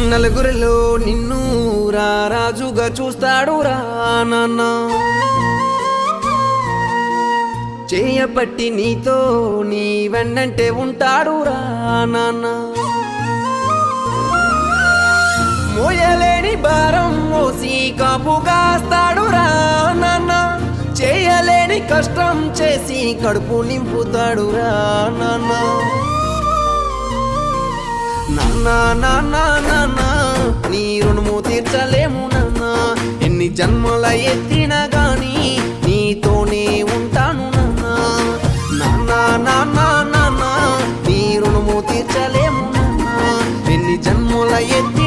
నలుగురిలో నిన్ను రాజుగా చూస్తాడు రా నాన్న చేయబట్టి నీతో నీ వెన్నంటే ఉంటాడు రా నాన్న మోయలేని భారం మోసి కాపు కాస్తాడు రా నాన్న చేయలేని కష్టం చేసి కడుపు నింపుతాడు రా నాన్న నాన్న నాన్న నాన్న నీ రుణము తీర్చలేము నాన్న ఎన్ని జన్మల ఎత్తినా గాని నీతోనే ఉంటాను నాన్న నాన్న నాన్న నాన్న నీ రుణము తీర్చలేము నాన్న ఎన్ని జన్మల ఎత్తి